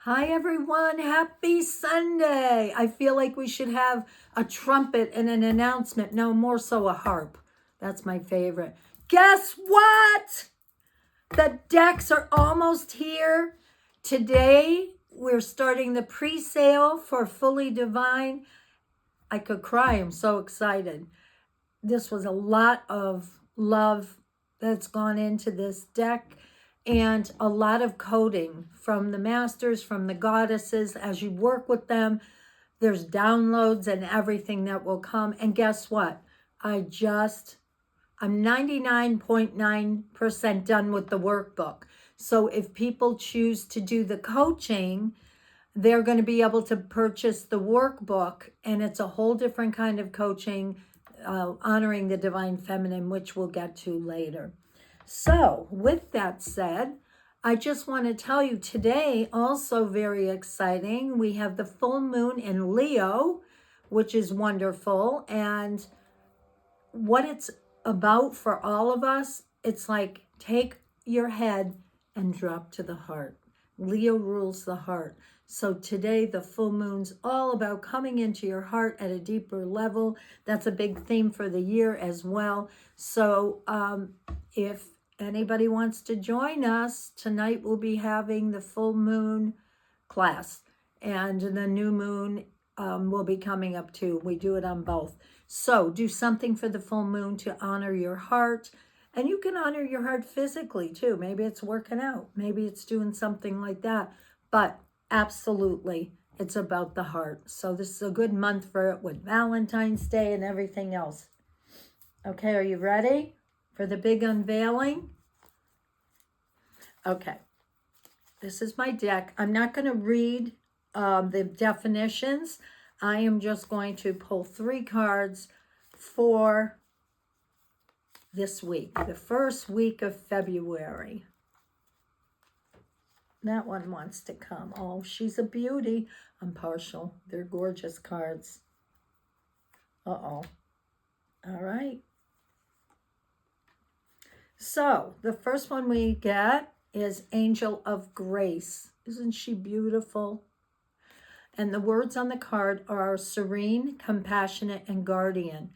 Hi everyone, happy Sunday. I feel like we should have a trumpet and an announcement. No, more so a harp. That's my favorite. Guess what? The decks are almost here. Today, we're starting the pre-sale for Fully Divine. I could cry, I'm so excited. This was a lot of love that's gone into this deck and a lot of coding from the masters, from the goddesses. As you work with them, there's downloads and everything that will come. And guess what? I'm 99.9% done with the workbook. So if people choose to do the coaching, they're going to be able to purchase the workbook, and it's a whole different kind of coaching, honoring the divine feminine, which we'll get to later. So with that said, I just want to tell you today, also very exciting, we have the full moon in Leo, which is wonderful. And what it's about for all of us, it's like take your head and drop to the heart. Leo rules the heart. So today the full moon's all about coming into your heart at a deeper level. That's a big theme for the year as well. So if anybody wants to join us, tonight we'll be having the full moon class, and the new moon will be coming up too. We do it on both. So do something for the full moon to honor your heart. And you can honor your heart physically too. Maybe it's working out. Maybe it's doing something like that. But absolutely, it's about the heart. So this is a good month for it with Valentine's Day and everything else. Okay, are you ready for the big unveiling? Okay. This is my deck. I'm not going to read the definitions. I am just going to pull 3 cards for this week, the first week of February. That one wants to come. Oh, she's a beauty. I'm partial. They're gorgeous cards. Uh-oh. All right. So the first one we get is Angel of Grace. Isn't she beautiful? And the words on the card are serene, compassionate, and guardian.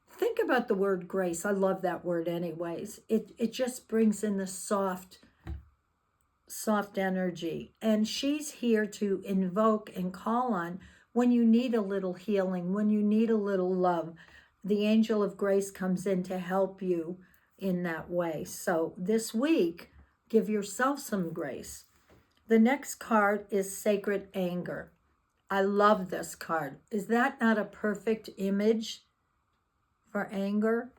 Think about the word grace. I love that word anyways. It just brings in the soft energy. And she's here to invoke and call on when you need a little healing, when you need a little love. The angel of grace comes in to help you in that way. So this week, give yourself some grace. The next card is Sacred Anger. I love this card. Is that not a perfect image for anger?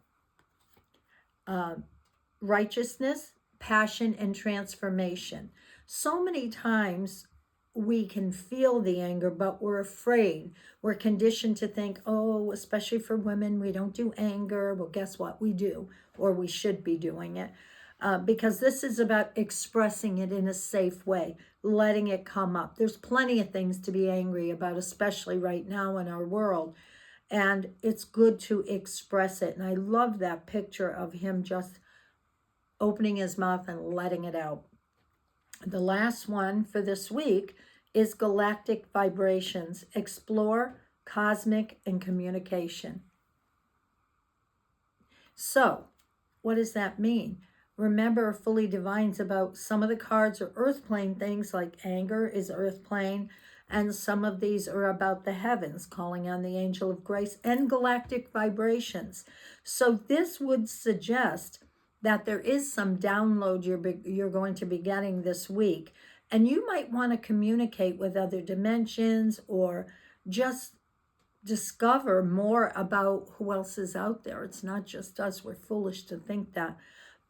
Righteousness, passion, and transformation. So many times we can feel the anger, but we're afraid. We're conditioned to think, oh, especially for women, we don't do anger. Well, guess what? We do, or we should be doing it. Because this is about expressing it in a safe way, letting it come up. There's plenty of things to be angry about, especially right now in our world. And it's good to express it. And I love that picture of him just opening his mouth and letting it out. The last one for this week is Galactic Vibrations. Explore cosmic and communication. So, what does that mean? Remember, Fully Divine's about some of the cards are earth plane things, like anger is earth plane, and some of these are about the heavens, calling on the angel of grace and galactic vibrations. So this would suggest that there is some download you're going to be getting this week, and you might want to communicate with other dimensions or just discover more about who else is out there. It's not just us. We're foolish to think that.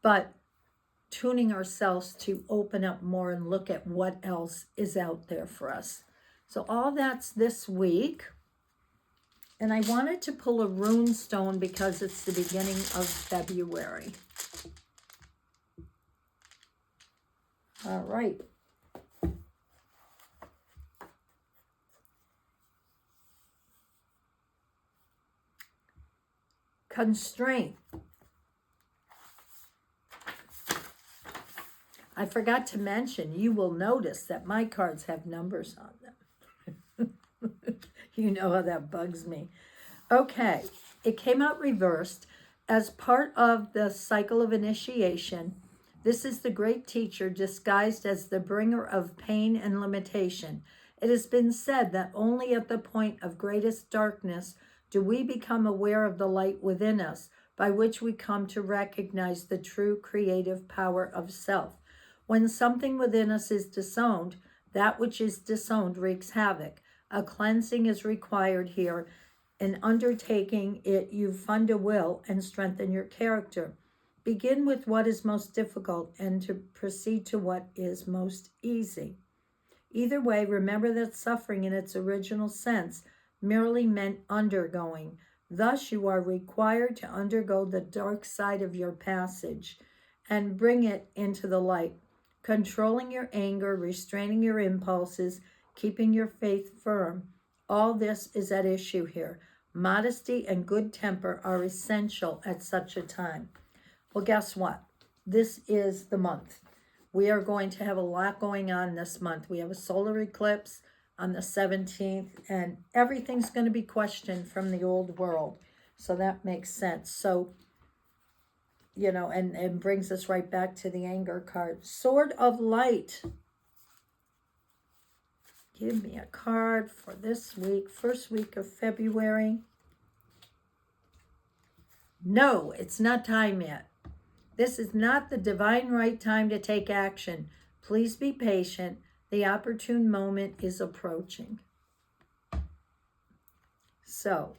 But tuning ourselves to open up more and look at what else is out there for us. So all that's this week. And I wanted to pull a rune stone because it's the beginning of February. All right. Constraint. I forgot to mention, you will notice that my cards have numbers on them. You know how that bugs me. Okay, it came out reversed. As part of the cycle of initiation, this is the great teacher disguised as the bringer of pain and limitation. It has been said that only at the point of greatest darkness do we become aware of the light within us, by which we come to recognize the true creative power of self. When something within us is disowned, that which is disowned wreaks havoc. A cleansing is required here. In undertaking it, you fund a will and strengthen your character. Begin with what is most difficult and to proceed to what is most easy. Either way, remember that suffering in its original sense merely meant undergoing. Thus, you are required to undergo the dark side of your passage and bring it into the light. Controlling your anger, restraining your impulses, keeping your faith firm. All this is at issue here. Modesty and good temper are essential at such a time. Well, guess what? This is the month. We are going to have a lot going on this month. We have a solar eclipse on the 17th, and everything's going to be questioned from the old world. So that makes sense. So, you know, and brings us right back to the anger card. Sword of Light. Give me a card for this week, first week of February. No, it's not time yet. This is not the divine right time to take action. Please be patient. The opportune moment is approaching. So,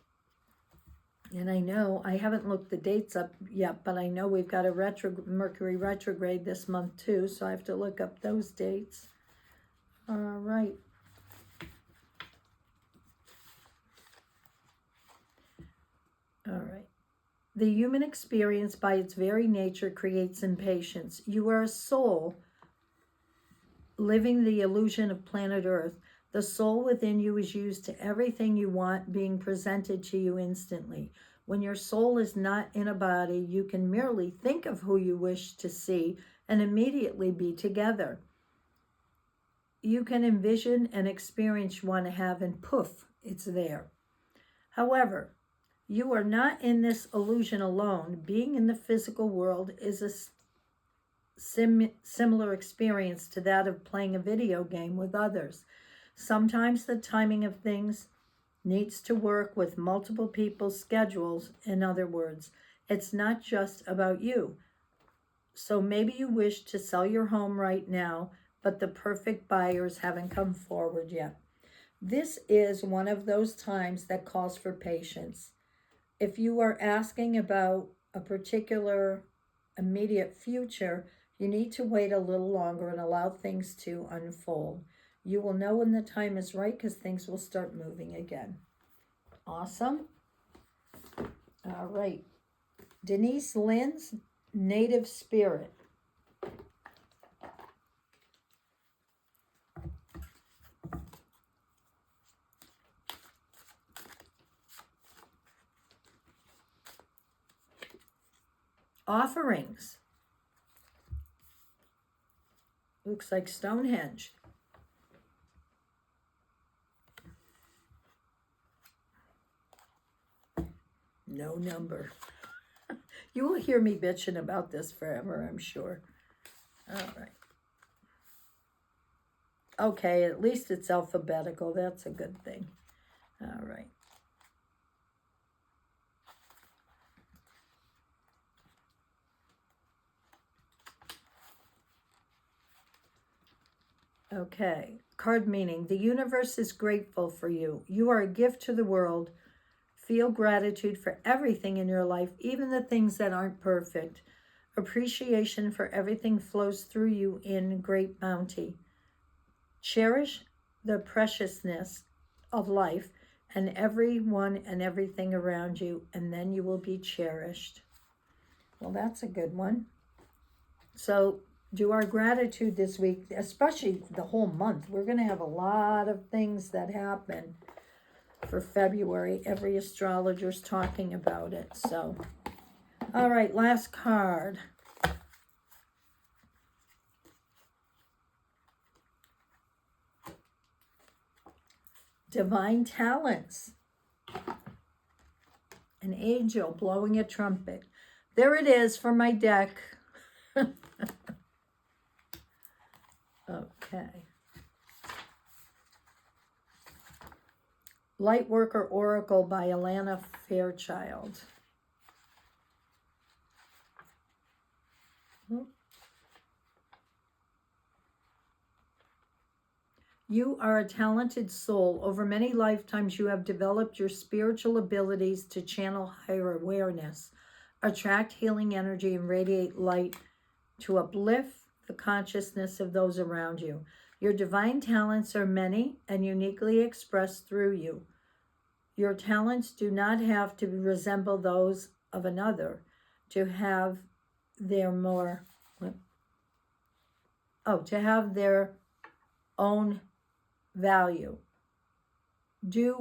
and I know I haven't looked the dates up yet, but I know we've got a Mercury retrograde this month too, so I have to look up those dates. All right. All right. The human experience by its very nature creates impatience. You are a soul living the illusion of planet Earth. The soul within you is used to everything you want being presented to you instantly. When your soul is not in a body, you can merely think of who you wish to see and immediately be together. You can envision an experience you want to have and poof, it's there. However, you are not in this illusion alone. Being in the physical world is a similar experience to that of playing a video game with others. Sometimes the timing of things needs to work with multiple people's schedules. In other words, it's not just about you. So maybe you wish to sell your home right now, but the perfect buyers haven't come forward yet. This is one of those times that calls for patience. If you are asking about a particular immediate future, you need to wait a little longer and allow things to unfold. You will know when the time is right because things will start moving again. Awesome. All right. Denise Lynn's Native Spirit. Offerings. Looks like Stonehenge. No number. You will hear me bitching about this forever, I'm sure. All right. Okay, at least it's alphabetical. That's a good thing. All right. Okay, card meaning. The universe is grateful for you. You are a gift to the world. Feel gratitude for everything in your life, even the things that aren't perfect. Appreciation for everything flows through you in great bounty. Cherish the preciousness of life and everyone and everything around you, and then you will be cherished. Well, that's a good one. So do our gratitude this week, especially the whole month. We're going to have a lot of things that happen for February. Every astrologer's talking about it. So, all right, last card. Divine talents. An angel blowing a trumpet. There it is for my deck. Okay. Lightworker Oracle by Alana Fairchild. You are a talented soul. Over many lifetimes, you have developed your spiritual abilities to channel higher awareness, attract healing energy, and radiate light to uplift the consciousness of those around you. Your divine talents are many and uniquely expressed through you. Your talents do not have to resemble those of another to have their own value. Do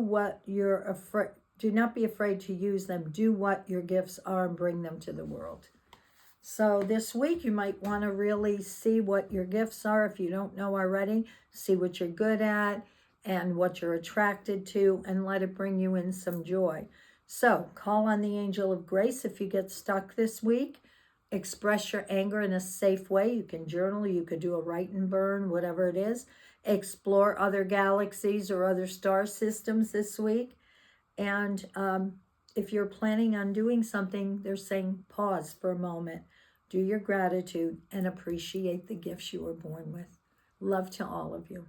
not be afraid to use them. Do what your gifts are and bring them to the world. So this week you might want to really see what your gifts are. If you don't know already, see what you're good at and what you're attracted to, and let it bring you in some joy. So call on the angel of grace if you get stuck this week. Express your anger in a safe way. You can journal, you could do a write and burn, whatever it is. Explore other galaxies or other star systems this week. And if you're planning on doing something, they're saying pause for a moment. Do your gratitude and appreciate the gifts you were born with. Love to all of you.